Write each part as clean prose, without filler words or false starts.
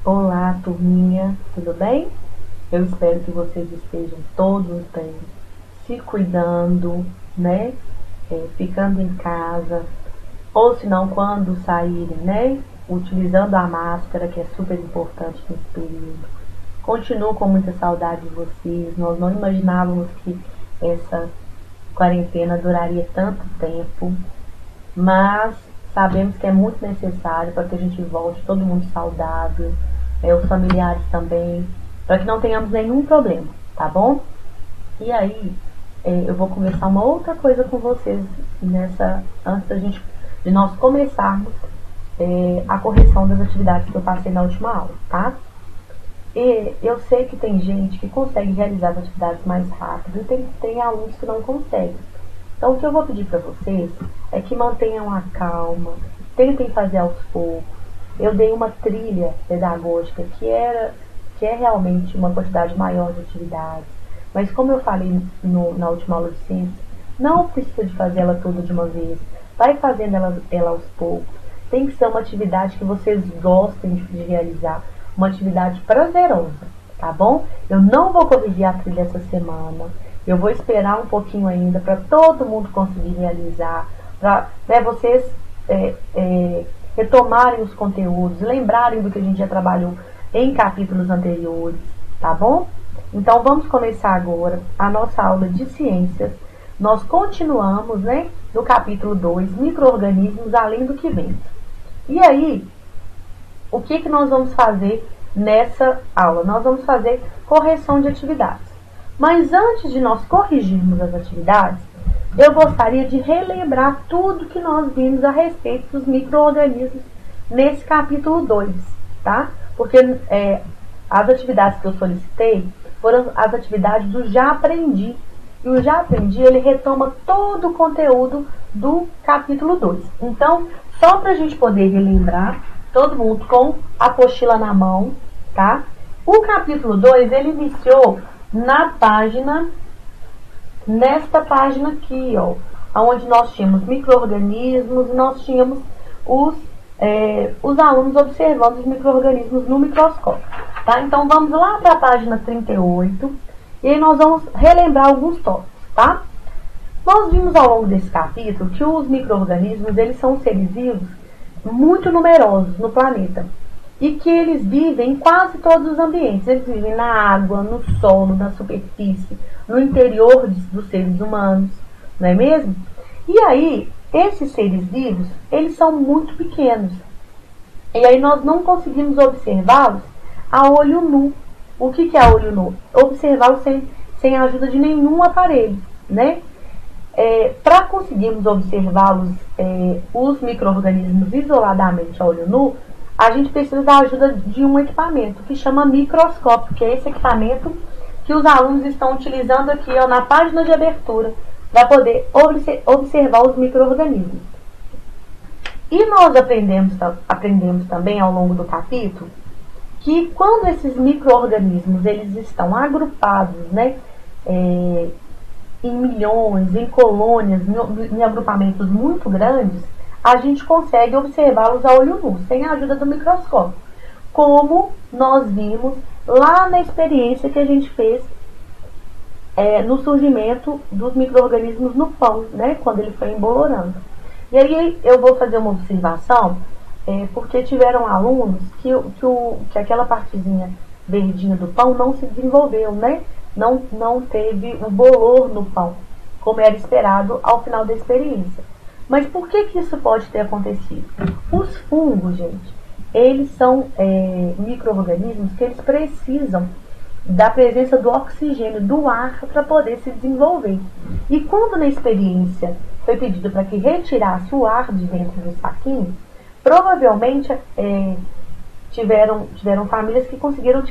Olá, turminha, tudo bem? Eu espero que vocês estejam todos bem, se cuidando, né? Ficando em casa, ou se não, quando saírem, né? Utilizando a máscara, que é super importante nesse período. Continuo com muita saudade de vocês. Nós não imaginávamos que essa quarentena duraria tanto tempo, mas sabemos que é muito necessário para que a gente volte todo mundo saudável, os familiares também, para que não tenhamos nenhum problema, tá bom? E aí, eu vou conversar uma outra coisa com vocês antes de nós começarmos a correção das atividades que eu passei na última aula, tá? E eu sei que tem gente que consegue realizar as atividades mais rápido e tem alunos que não conseguem. Então, o que eu vou pedir para vocês é que mantenham a calma, tentem fazer aos poucos. Eu dei uma trilha pedagógica que é realmente uma quantidade maior de atividades. Mas como eu falei na última aula de ciência, não precisa de fazer ela toda de uma vez. Vai fazendo ela aos poucos. Tem que ser uma atividade que vocês gostem de realizar. Uma atividade prazerosa, tá bom? Eu não vou corrigir a trilha essa semana. Eu vou esperar um pouquinho ainda para todo mundo conseguir realizar, para vocês retomarem os conteúdos, lembrarem do que a gente já trabalhou em capítulos anteriores, tá bom? Então vamos começar agora a nossa aula de ciências. Nós continuamos, né, no capítulo 2, micro-organismos além do que vemos. E aí, o que nós vamos fazer nessa aula? Nós vamos fazer correção de atividades. Mas antes de nós corrigirmos as atividades, eu gostaria de relembrar tudo que nós vimos a respeito dos micro-organismos nesse capítulo 2, tá? Porque as atividades que eu solicitei foram as atividades do Já Aprendi. E o Já Aprendi, ele retoma todo o conteúdo do capítulo 2. Então, só para a gente poder relembrar, todo mundo com a apostila na mão, tá? O capítulo 2, ele iniciou nesta página aqui, ó, onde nós tínhamos micro-organismos e nós tínhamos os alunos observando os micro-organismos no microscópio, tá? Então, vamos lá para a página 38 e aí nós vamos relembrar alguns tópicos, tá? Nós vimos ao longo desse capítulo que os micro-organismos, eles são seres vivos muito numerosos no planeta e que eles vivem em quase todos os ambientes. Eles vivem na água, no solo, na superfície, no interior dos seres humanos, não é mesmo? E aí, esses seres vivos, eles são muito pequenos. E aí nós não conseguimos observá-los a olho nu. O que é olho nu? Observá-los sem a ajuda de nenhum aparelho, né? Para conseguirmos observá-los, os micro-organismos isoladamente a olho nu, a gente precisa da ajuda de um equipamento que chama microscópio, que é esse equipamento que os alunos estão utilizando aqui, ó, na página de abertura, para poder observar os micro-organismos. E nós aprendemos também ao longo do capítulo que quando esses micro-organismos eles estão agrupados, né, em milhões, em colônias, em agrupamentos muito grandes, a gente consegue observá-los a olho nu, sem a ajuda do microscópio. Como nós vimos lá na experiência que a gente fez no surgimento dos micro-organismos no pão, né, quando ele foi embolorando. E aí eu vou fazer uma observação, porque tiveram alunos que aquela partezinha verdinha do pão não se desenvolveu, né? Não teve o bolor no pão, como era esperado ao final da experiência. Mas por que isso pode ter acontecido? Os fungos, gente, eles são micro-organismos que eles precisam da presença do oxigênio, do ar, para poder se desenvolver. E quando na experiência foi pedido para que retirasse o ar de dentro do saquinho, provavelmente tiveram famílias que conseguiram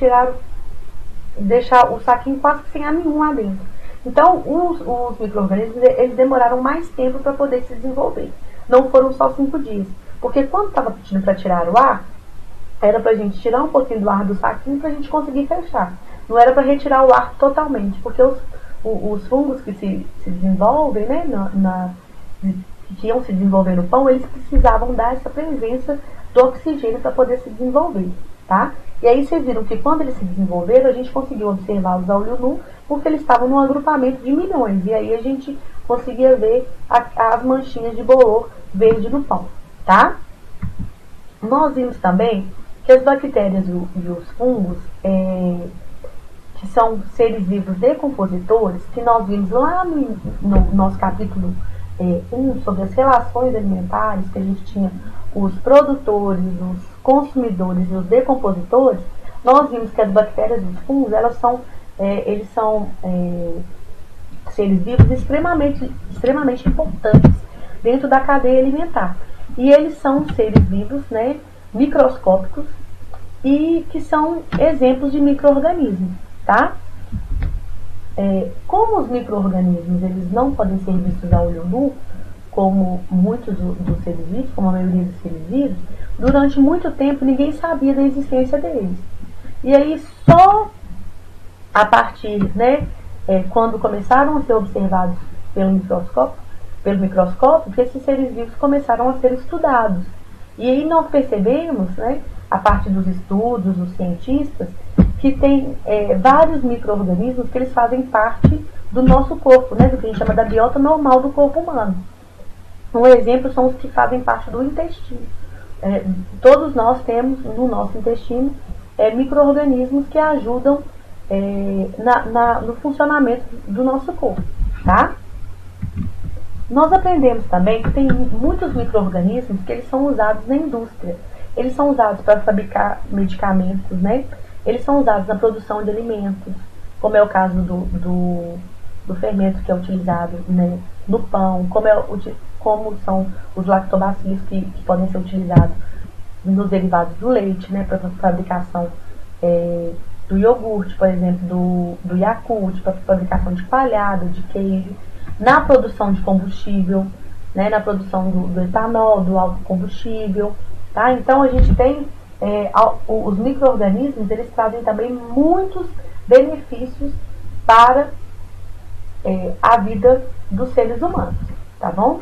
deixar o saquinho quase sem ar nenhum lá dentro. Então, os micro-organismos, eles demoraram mais tempo para poder se desenvolver. Não foram só 5 dias. Porque quando estava pedindo para tirar o ar, era para a gente tirar um pouquinho do ar do saquinho para a gente conseguir fechar. Não era para retirar o ar totalmente. Porque os fungos que se desenvolvem, né, que iam se desenvolver no pão, eles precisavam dar essa presença do oxigênio para poder se desenvolver. tá? E aí vocês viram que quando eles se desenvolveram, a gente conseguiu observá-los a olho nu, porque eles estavam num agrupamento de milhões. E aí a gente conseguia ver as manchinhas de bolor verde no pão, tá? Nós vimos também que as bactérias e os fungos, que são seres vivos decompositores, que nós vimos lá no nosso capítulo 1 sobre as relações alimentares, que a gente tinha os produtores, os consumidores e os decompositores, nós vimos que as bactérias e os fungos, eles são seres vivos extremamente importantes dentro da cadeia alimentar. E eles são seres vivos, né, microscópicos, e que são exemplos de micro-organismos, tá? Como os micro-organismos eles não podem ser vistos a olho nu, como muitos dos seres vivos, como a maioria dos seres vivos, durante muito tempo ninguém sabia da existência deles. E aí só a partir, né, quando começaram a ser observados pelo microscópio, que esses seres vivos começaram a ser estudados. E aí nós percebemos, né, a partir dos estudos, dos cientistas, que tem vários micro-organismos que eles fazem parte do nosso corpo, né, do que a gente chama da biota normal do corpo humano. Um exemplo são os que fazem parte do intestino. Todos nós temos no nosso intestino micro-organismos que ajudam no funcionamento do nosso corpo, tá? Nós aprendemos também que tem muitos micro-organismos que eles são usados na indústria. Eles são usados para fabricar medicamentos, né? Eles são usados na produção de alimentos, como é o caso do fermento que é utilizado, né, no pão, como são os lactobacilos que podem ser utilizados nos derivados do leite, né, para fabricação do iogurte, por exemplo, do Yakult, para fabricação de palhada, de queijo, na produção de combustível, né, na produção do etanol, do autocombustível, tá? Então a gente tem os micro-organismos, eles trazem também muitos benefícios para a vida dos seres humanos, tá bom?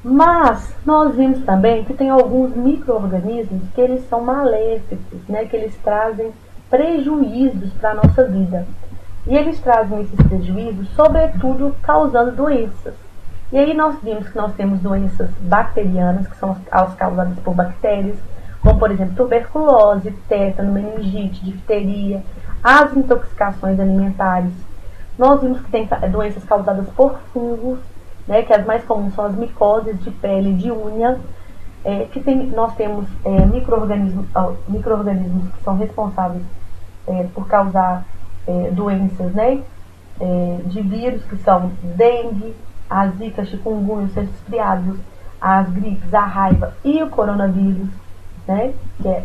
Mas nós vimos também que tem alguns micro-organismos que eles são maléficos, né, que eles trazem prejuízos para a nossa vida. E eles trazem esses prejuízos, sobretudo, causando doenças. E aí nós vimos que nós temos doenças bacterianas, que são as causadas por bactérias, como, por exemplo, tuberculose, tétano, meningite, difteria, as intoxicações alimentares. Nós vimos que tem doenças causadas por fungos, né, que as mais comuns são as micoses de pele e de unha, nós temos micro-organismos que são responsáveis por causar doenças, né, de vírus, que são dengue, a zika, chikungunya, os resfriados, as gripes, a raiva e o coronavírus, né,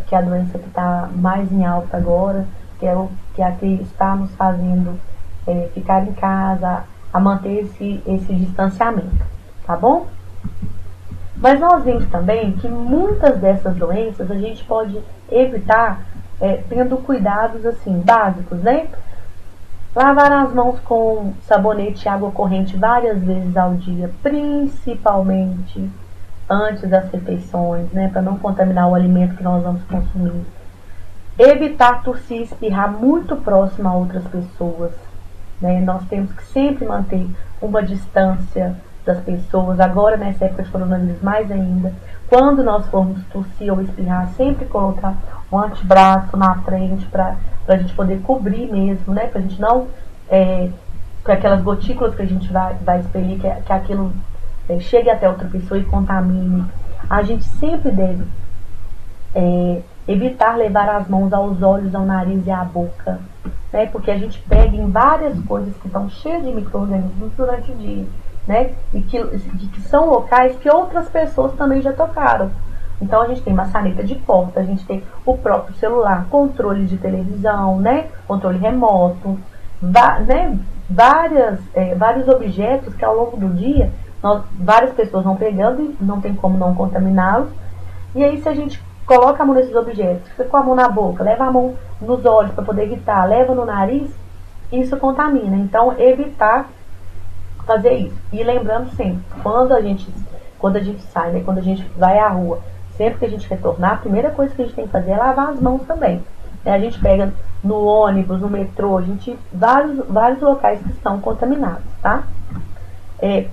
que é a doença que está mais em alta agora, que é a que está nos fazendo ficar em casa, a manter esse distanciamento, tá bom? Mas nós vimos também que muitas dessas doenças a gente pode evitar tendo cuidados assim básicos, né? Lavar as mãos com sabonete e água corrente várias vezes ao dia, principalmente antes das refeições, né, para não contaminar o alimento que nós vamos consumir. Evitar tossir e espirrar muito próximo a outras pessoas, né? Nós temos que sempre manter uma distância das pessoas, agora nessa época de coronavírus mais ainda. Quando nós formos tossir ou espirrar, sempre colocar um antebraço na frente para a gente poder cobrir mesmo, né? Para a gente não, para aquelas gotículas que a gente vai expelir, que aquilo chegue até outra pessoa e contamine. A gente sempre deve evitar levar as mãos aos olhos, ao nariz e à boca, né? Porque a gente pega em várias coisas que estão cheias de micro-organismos durante o dia, né? E que são locais que outras pessoas também já tocaram. Então a gente tem maçaneta de porta, a gente tem o próprio celular, controle de televisão, né? Controle remoto, né? Vários objetos que ao longo do dia várias pessoas vão pegando e não tem como não contaminá-los. E aí se a gente coloca a mão nesses objetos, fica com a mão na boca, leva a mão nos olhos para poder evitar, leva no nariz, isso contamina. Então evitar fazer isso. E lembrando sempre, quando a gente sai, né, quando a gente vai à rua, sempre que a gente retornar, a primeira coisa que a gente tem que fazer é lavar as mãos também. A gente pega no ônibus, no metrô, vários locais que estão contaminados, tá?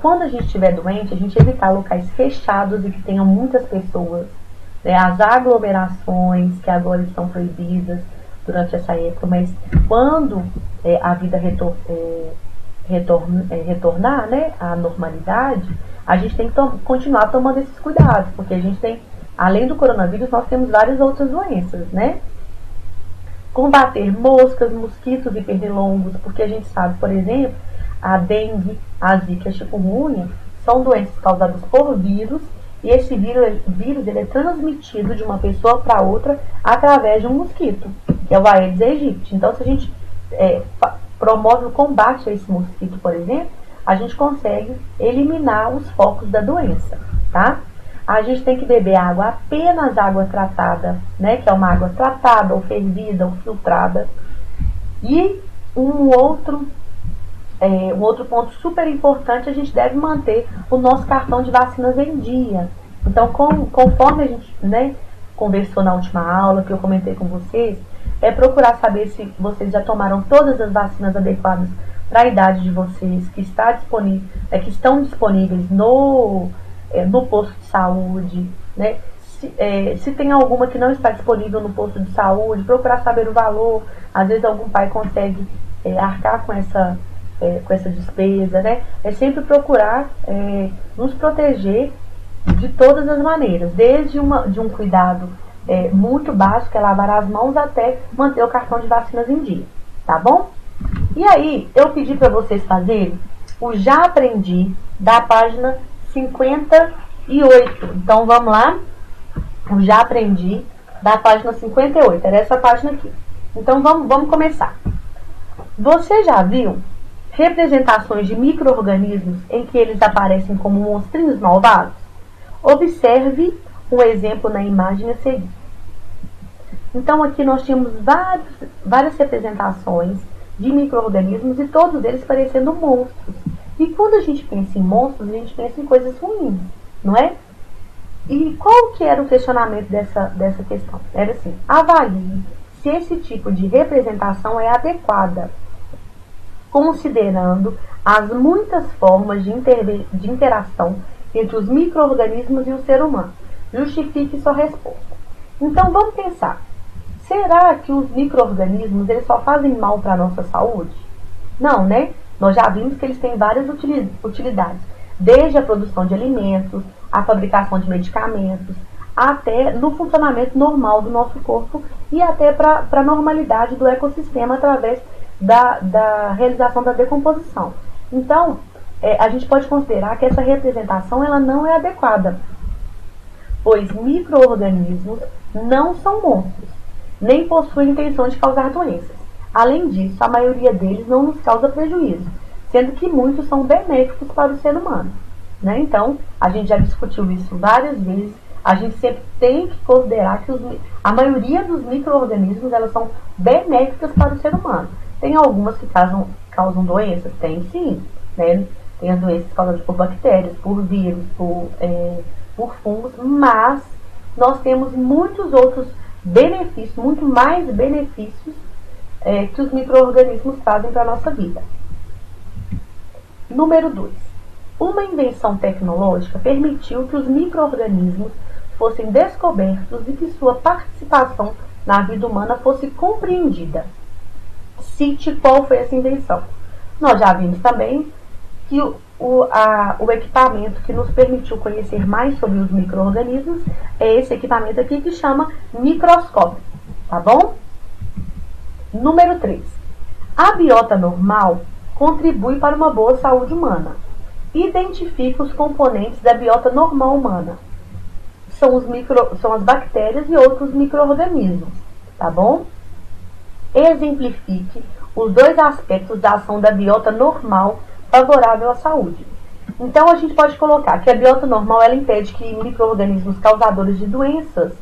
Quando a gente estiver doente, a gente evitar locais fechados e que tenham muitas pessoas, né? As aglomerações que agora estão proibidas durante essa época, mas quando a vida retornar, né, à normalidade, a gente tem que continuar tomando esses cuidados, porque a gente tem, além do coronavírus, nós temos várias outras doenças, né? Combater moscas, mosquitos e pernilongos, porque a gente sabe, por exemplo, a dengue, a zika e a chikungunya são doenças causadas por vírus, e esse vírus ele é transmitido de uma pessoa para outra através de um mosquito, que é o Aedes aegypti. Então, se a gente promove o combate a esse mosquito, por exemplo, a gente consegue eliminar os focos da doença, tá? A gente tem que beber água, apenas água tratada, né? Que é uma água tratada, ou fervida, ou filtrada. E um outro ponto super importante, a gente deve manter o nosso cartão de vacinas em dia. Então, conforme a gente, né, conversou na última aula, que eu comentei com vocês, procurar saber se vocês já tomaram todas as vacinas adequadas para a idade de vocês, que estão disponíveis no posto de saúde, né? Se tem alguma que não está disponível no posto de saúde, procurar saber o valor. Às vezes algum pai consegue arcar com essa despesa, né? É sempre procurar nos proteger de todas as maneiras, desde de um cuidado muito básico, que é lavar as mãos, até manter o cartão de vacinas em dia, tá bom? E aí, eu pedi para vocês fazerem o Já Aprendi da página 58. Então, vamos lá. O Já Aprendi da página 58. Era essa página aqui. Então, vamos começar. Você já viu representações de micro-organismos em que eles aparecem como monstrinhos malvados? Observe um exemplo na imagem a seguir. Então, aqui nós tínhamos várias representações de micro-organismos e todos eles parecendo monstros. E quando a gente pensa em monstros, a gente pensa em coisas ruins, não é? E qual que era o questionamento dessa questão? Era assim: avalie se esse tipo de representação é adequada, considerando as muitas formas de interação entre os micro-organismos e o ser humano. Justifique sua resposta. Então, vamos pensar. Será que os micro-organismos eles só fazem mal para a nossa saúde? Não, né? Nós já vimos que eles têm várias utilidades. Desde a produção de alimentos, a fabricação de medicamentos, até no funcionamento normal do nosso corpo e até para a normalidade do ecossistema através da realização da decomposição. Então, a gente pode considerar que essa representação ela não é adequada, pois micro-organismos não são monstros, nem possuem intenção de causar doenças. Além disso, a maioria deles não nos causa prejuízo, sendo que muitos são benéficos para o ser humano, né? Então, a gente já discutiu isso várias vezes. A gente sempre tem que considerar que a maioria dos micro-organismos elas são benéficas para o ser humano. Tem algumas que causam doenças? Tem sim, né? Tem as doenças causadas por bactérias, por vírus, por fungos, mas nós temos muitos outros benefícios, muito mais benefícios que os micro-organismos fazem para a nossa vida. Número 2. Uma invenção tecnológica permitiu que os micro-organismos fossem descobertos e que sua participação na vida humana fosse compreendida. Cite qual foi essa invenção. Nós já vimos também que o equipamento que nos permitiu conhecer mais sobre os micro-organismos é esse equipamento aqui que chama microscópio, tá bom? Número 3. A biota normal contribui para uma boa saúde humana. Identifique os componentes da biota normal humana. São as bactérias e outros micro-organismos, tá bom? Exemplifique os dois aspectos da ação da biota normal favorável à saúde. Então, a gente pode colocar que a biota normal ela impede que micro-organismos causadores de doenças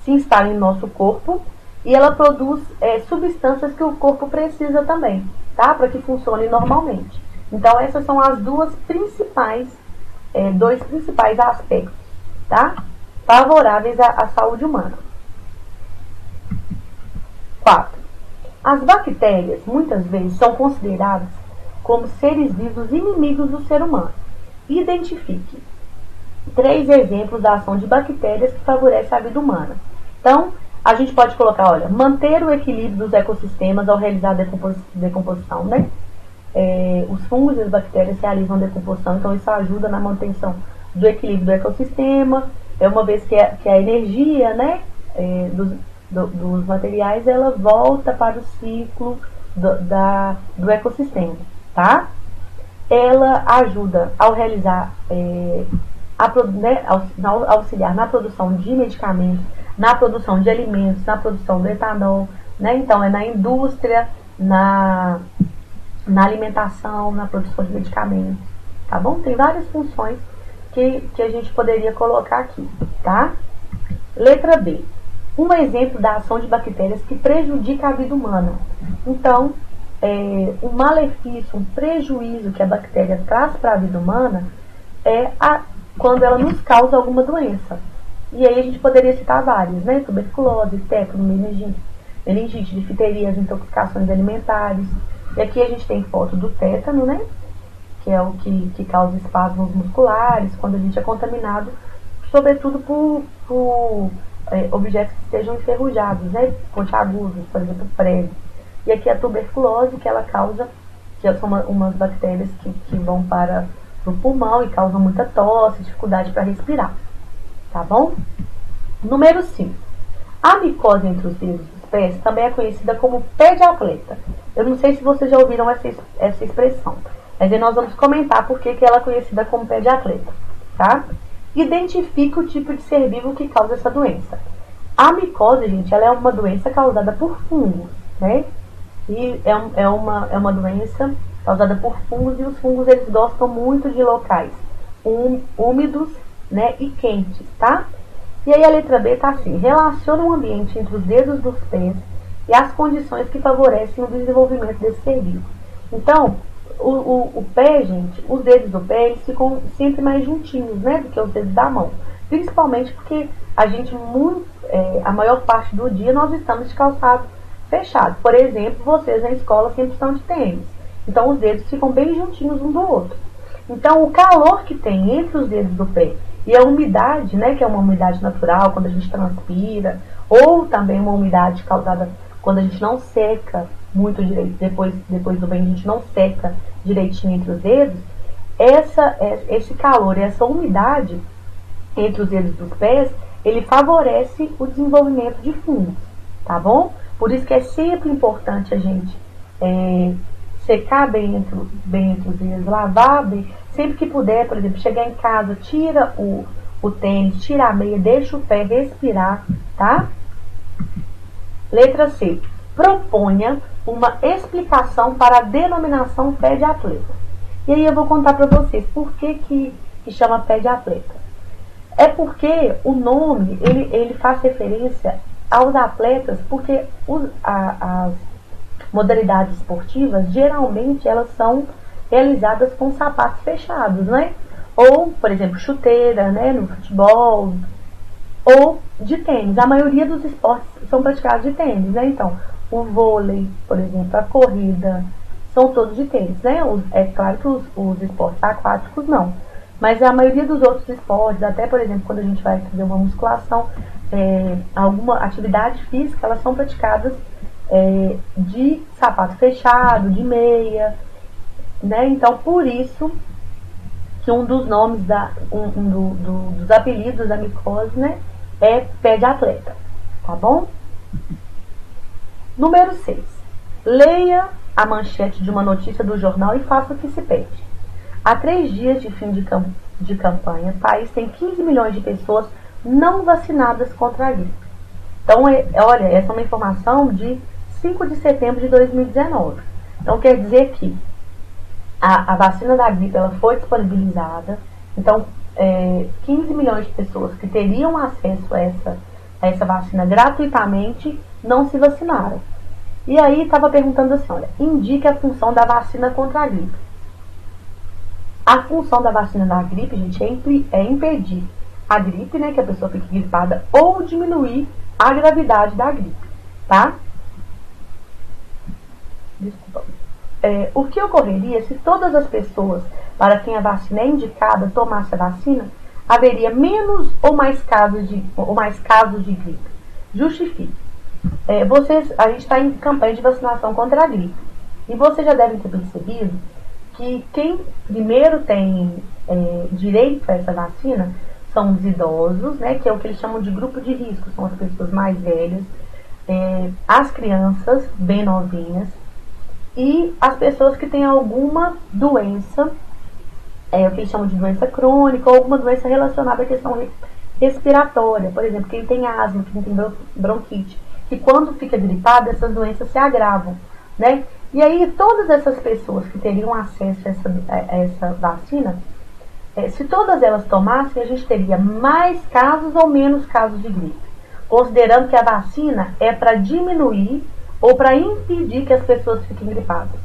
se instalem no nosso corpo e ela produz substâncias que o corpo precisa também, tá? Para que funcione normalmente. Então, essas são as dois principais aspectos, tá? favoráveis à saúde humana. 4. As bactérias, muitas vezes, são consideradas como seres vivos inimigos do ser humano. Identifique 3 exemplos da ação de bactérias que favorecem a vida humana. Então, a gente pode colocar, olha, manter o equilíbrio dos ecossistemas ao realizar a decomposição, né? Os fungos e as bactérias realizam a decomposição, então isso ajuda na manutenção do equilíbrio do ecossistema, uma vez que a energia, né, dos materiais, ela volta para o ciclo do ecossistema, tá? Ela ajuda ao realizar, auxiliar na produção de medicamentos, na produção de alimentos, na produção do etanol, né? Então, é na indústria, na alimentação, na produção de medicamentos, tá bom? Tem várias funções que a gente poderia colocar aqui, tá? Letra B. Um exemplo da ação de bactérias que prejudica a vida humana. Então, um malefício, um prejuízo que a bactéria traz para a vida humana é quando ela nos causa alguma doença. E aí a gente poderia citar várias, né? Tuberculose, tétano, meningite, difteria, as intoxicações alimentares. E aqui a gente tem foto do tétano, né? Que é o que causa espasmos musculares, quando a gente é contaminado, sobretudo por objetos que estejam enferrujados, né? Pontiagudos, por exemplo, prego. E aqui a tuberculose, que ela causa, que são umas bactérias que vão para o pulmão e causam muita tosse, dificuldade para respirar. Tá bom? Número 5. A micose entre os dedos dos pés também é conhecida como pé de atleta. Eu não sei se vocês já ouviram essa expressão, mas aí nós vamos comentar por que ela é conhecida como pé de atleta, tá? Identifica o tipo de ser vivo que causa essa doença. A micose, gente, ela é uma doença causada por fungos, né? E é uma doença causada por fungos, e os fungos, eles gostam muito de locais úmidos, né, e quentes, tá? E aí a letra B tá assim: relaciona o ambiente entre os dedos dos pés e as condições que favorecem o desenvolvimento desse ser vivo. Então, o pé, gente, os dedos do pé, eles ficam sempre mais juntinhos, né, do que os dedos da mão. Principalmente porque a maior parte do dia nós estamos de calçado fechado. Por exemplo, vocês na escola sempre estão de tênis. Então, os dedos ficam bem juntinhos um do outro. Então, o calor que tem entre os dedos do pé e a umidade, né, que é uma umidade natural, quando a gente transpira, ou também uma umidade causada quando a gente não seca muito direito, depois do banho a gente não seca direitinho entre os dedos, esse calor e essa umidade entre os dedos dos pés, ele favorece o desenvolvimento de fungos, tá bom? Por isso que é sempre importante a gente secar bem entre os dedos, lavar bem, sempre que puder, por exemplo, chegar em casa, tira o tênis, tira a meia, deixa o pé respirar, tá? Letra C. Proponha uma explicação para a denominação pé de atleta. E aí eu vou contar para vocês por que chama pé de atleta. É porque o nome, ele faz referência aos atletas, porque as modalidades esportivas, geralmente, elas são realizadas com sapatos fechados, né? Ou, por exemplo, chuteira, né, no futebol, ou de tênis. A maioria dos esportes são praticados de tênis, né? Então, o vôlei, por exemplo, a corrida, são todos de tênis, né? É claro que os esportes aquáticos não. Mas a maioria dos outros esportes, até, por exemplo, quando a gente vai fazer uma musculação, alguma atividade física, elas são praticadas de sapato fechado, de meia, né? Então, por isso que um dos nomes, dos apelidos da micose, né, é pé de atleta, tá bom? Número 6. Leia a manchete de uma notícia do jornal e faça o que se pede. Há 3 dias de fim de campanha, o país tem 15 milhões de pessoas não vacinadas contra a gripe. Então, olha, essa é uma informação de 5 de setembro de 2019. Então, quer dizer que a vacina da gripe, ela foi disponibilizada. Então, 15 milhões de pessoas que teriam acesso a essa vacina gratuitamente não se vacinaram. E aí estava perguntando assim, olha, indique a função da vacina contra a gripe. A função da vacina da gripe, gente, é impedir a gripe, né, que a pessoa fique gripada, ou diminuir a gravidade da gripe, tá? Desculpa. O que ocorreria se todas as pessoas para quem a vacina é indicada tomasse a vacina, haveria menos ou mais casos de gripe? Justifique. A gente está em campanha de vacinação contra a gripe. E vocês já devem ter percebido que quem primeiro tem direito a essa vacina são os idosos, né, que é o que eles chamam de grupo de risco, são as pessoas mais velhas, as crianças bem novinhas e as pessoas que têm alguma doença, o que eles chamam de doença crônica ou alguma doença relacionada à questão respiratória. Por exemplo, quem tem asma, quem tem bronquite, que quando fica gripado, essas doenças se agravam, né? E aí, todas essas pessoas que teriam acesso a essa vacina, se todas elas tomassem, a gente teria mais casos ou menos casos de gripe, considerando que a vacina é para diminuir ou para impedir que as pessoas fiquem gripadas.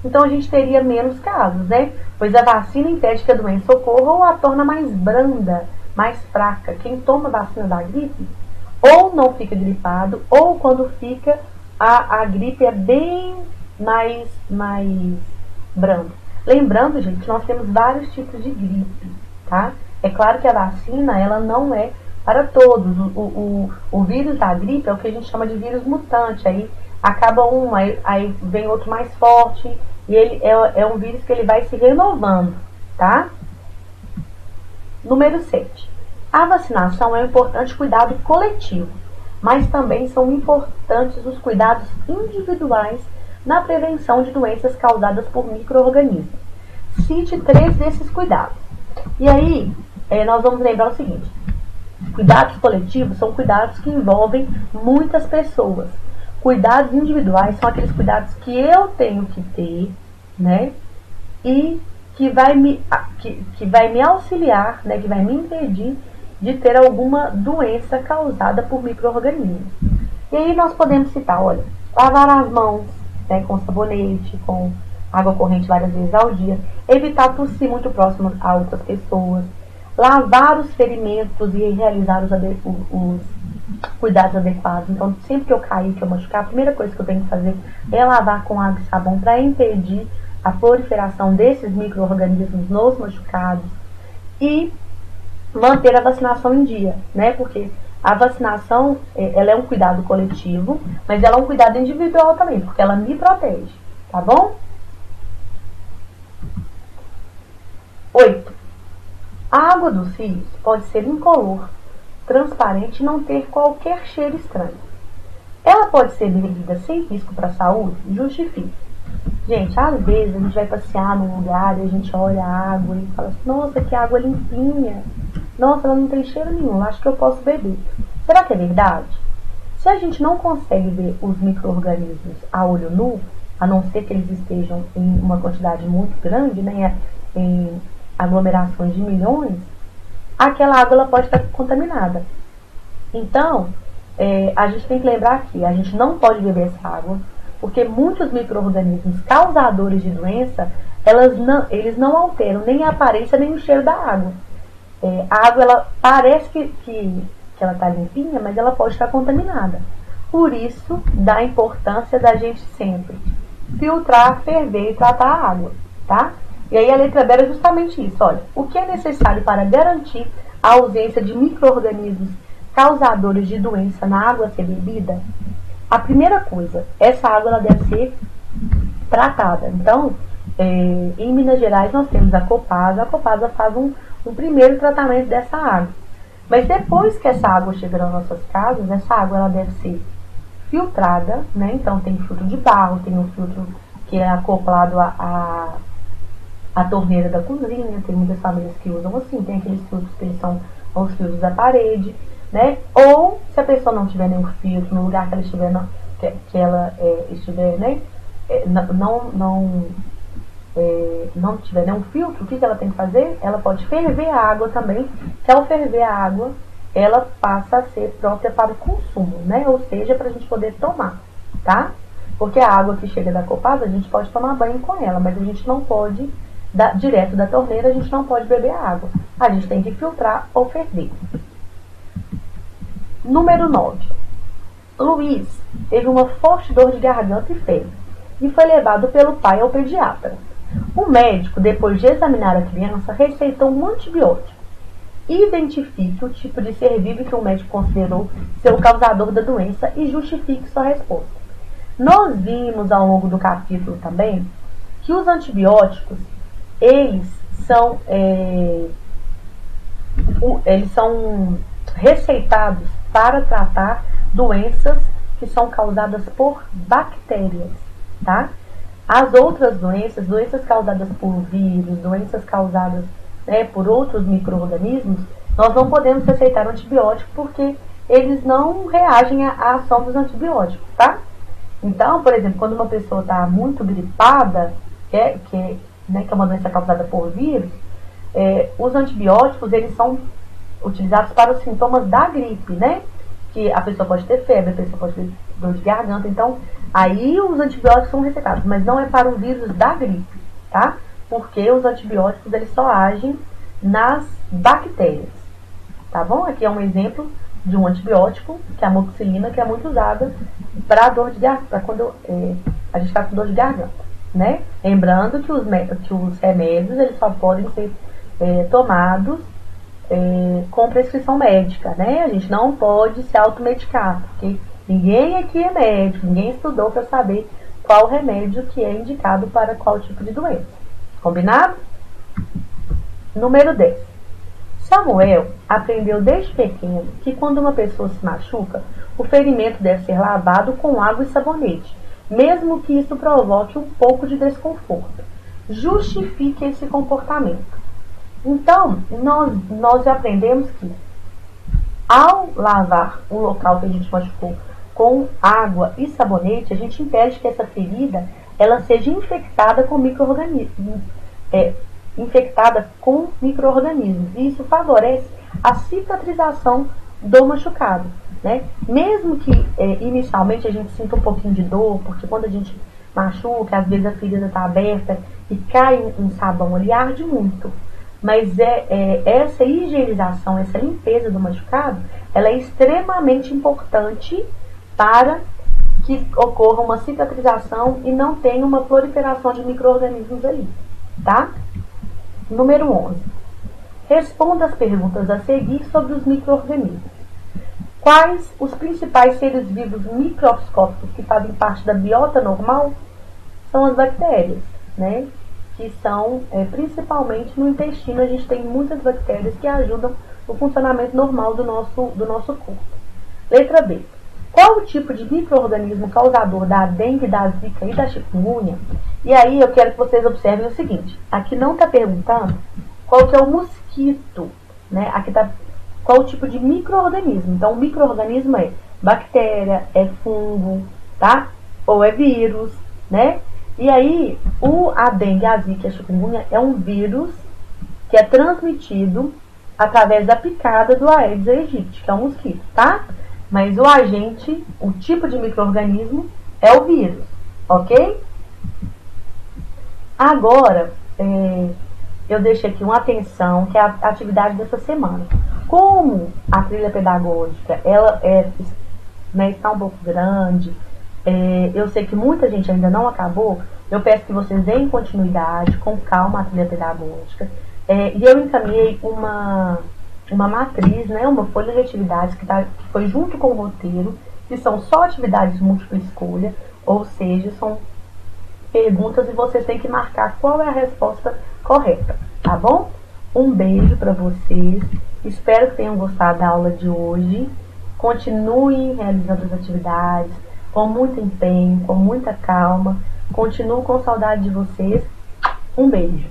Então, a gente teria menos casos, né? Pois a vacina impede que a doença ocorra ou a torna mais branda, mais fraca. Quem toma a vacina da gripe, ou não fica gripado, ou quando fica, a gripe é bem mais branda. Lembrando, gente, que nós temos vários tipos de gripe, tá? É claro que a vacina, ela não é para todos. O vírus da gripe é o que a gente chama de vírus mutante. Aí acaba um, aí vem outro mais forte, e ele é um vírus que ele vai se renovando, tá? Número 7. A vacinação é um importante cuidado coletivo, mas também são importantes os cuidados individuais na prevenção de doenças causadas por micro-organismos. Cite 3 desses cuidados. E aí, nós vamos lembrar o seguinte: cuidados coletivos são cuidados que envolvem muitas pessoas. Cuidados individuais são aqueles cuidados que eu tenho que ter, né? E que vai me auxiliar, né? Que vai me impedir de ter alguma doença causada por micro-organismos. E aí nós podemos citar, olha, lavar as mãos, né, com sabonete, com água corrente várias vezes ao dia, evitar tossir muito próximo a outras pessoas, lavar os ferimentos e realizar os cuidados adequados. Então, sempre que eu cair, que eu machucar, a primeira coisa que eu tenho que fazer é lavar com água e sabão para impedir a proliferação desses micro-organismos nos machucados e manter a vacinação em dia, né? Porque a vacinação, ela é um cuidado coletivo, mas ela é um cuidado individual também, porque ela me protege, tá bom? 8. A água dos rios pode ser incolor, transparente e não ter qualquer cheiro estranho. Ela pode ser bebida sem risco para a saúde? Justifique. Gente, às vezes a gente vai passear num lugar e a gente olha a água e fala assim, nossa, que água limpinha. Nossa, ela não tem cheiro nenhum, acho que eu posso beber. Será que é verdade? Se a gente não consegue ver os micro-organismos a olho nu, a não ser que eles estejam em uma quantidade muito grande, né, em aglomerações de milhões, aquela água ela pode estar contaminada. Então, a gente tem que lembrar que a gente não pode beber essa água, porque muitos micro-organismos causadores de doença, eles não alteram nem a aparência nem o cheiro da água. A água, ela parece que ela está limpinha, mas ela pode estar contaminada. Por isso, da importância da gente sempre filtrar, ferver e tratar a água, tá? E aí a letra B é justamente isso, olha. O que é necessário para garantir a ausência de micro-organismos causadores de doença na água a ser bebida? A primeira coisa, essa água ela deve ser tratada. Então, em Minas Gerais nós temos a Copasa faz um primeiro tratamento dessa água. Mas depois que essa água chega nas nossas casas, essa água ela deve ser filtrada, né? Então tem filtro de barro, tem um filtro que é acoplado à torneira da cozinha, tem muitas famílias que usam assim, tem aqueles filtros que eles são os filtros da parede, né? Ou se a pessoa não tiver nenhum filtro no lugar que ela estiver, que ela estiver, né? Não tiver nenhum filtro, o que ela tem que fazer? Ela pode ferver a água também, que ao ferver a água, ela passa a ser própria para o consumo, né? Ou seja, para a gente poder tomar, tá? Porque a água que chega da Copasa, a gente pode tomar banho com ela, mas a gente não pode direto da torneira, a gente não pode beber a água. A gente tem que filtrar ou ferver. Número 9. Luiz teve uma forte dor de garganta e febre e foi levado pelo pai ao pediatra. O médico, depois de examinar a criança, receitou um antibiótico. Identifique o tipo de ser vivo que o médico considerou ser o causador da doença e justifique sua resposta. Nós vimos ao longo do capítulo também que os antibióticos, eles são receitados para tratar doenças que são causadas por bactérias, tá? As outras doenças causadas por vírus, doenças causadas por outros micro-organismos, nós não podemos receitar antibiótico porque eles não reagem à ação dos antibióticos, tá? Então, por exemplo, quando uma pessoa está muito gripada, que é uma doença causada por vírus, os antibióticos, eles são utilizados para os sintomas da gripe, né? Que a pessoa pode ter febre, a pessoa pode ter dor de garganta. Então, aí os antibióticos são receitados, mas não é para o vírus da gripe, tá? Porque os antibióticos, eles só agem nas bactérias, tá bom? Aqui é um exemplo de um antibiótico, que é a amoxicilina, que é muito usada para dor de garganta, para quando a gente está com dor de garganta, né? Lembrando que os remédios, eles só podem ser tomados com prescrição médica, né? A gente não pode se automedicar, porque ninguém aqui é médico, ninguém estudou para saber qual remédio que é indicado para qual tipo de doença. Combinado? Número 10. Samuel aprendeu desde pequeno que quando uma pessoa se machuca, o ferimento deve ser lavado com água e sabonete, mesmo que isso provoque um pouco de desconforto. Justifique esse comportamento. Então, nós aprendemos que ao lavar o local que a gente machucou com água e sabonete, a gente impede que essa ferida ela seja infectada com micro-organismos. E isso favorece a cicatrização do machucado, né? Mesmo que inicialmente a gente sinta um pouquinho de dor, porque quando a gente machuca, às vezes a ferida está aberta e cai um sabão ali, arde muito. Mas essa higienização, essa limpeza do machucado, ela é extremamente importante para que ocorra uma cicatrização e não tenha uma proliferação de micro-organismos ali, tá? Número 11. Responda as perguntas a seguir sobre os micro-organismos. Quais os principais seres vivos microscópicos que fazem parte da biota normal? São as bactérias, né? Que são principalmente no intestino. A gente tem muitas bactérias que ajudam no funcionamento normal do nosso corpo. Letra B. Qual o tipo de micro-organismo causador da dengue, da zika e da chikungunya? E aí eu quero que vocês observem o seguinte. Aqui não está perguntando qual que é o mosquito, né? Aqui está qual o tipo de micro-organismo. Então, o micro-organismo é bactéria, é fungo, tá? Ou é vírus, né? E aí, a dengue, a zika e a chikungunya é um vírus que é transmitido através da picada do Aedes aegypti, que é um mosquito, tá? Mas o agente, o tipo de micro-organismo é o vírus, ok? Agora, eu deixei aqui uma atenção, que é a atividade dessa semana. Como a trilha pedagógica, ela está um pouco grande, eu sei que muita gente ainda não acabou, eu peço que vocês deem continuidade, com calma, à trilha pedagógica. E eu encaminhei uma matriz, né, uma folha de atividades que foi junto com o roteiro, que são só atividades múltipla escolha, ou seja, são perguntas e vocês têm que marcar qual é a resposta correta, tá bom? Um beijo para vocês, espero que tenham gostado da aula de hoje. Continuem realizando as atividades com muito empenho, com muita calma. Continuo com saudade de vocês. Um beijo.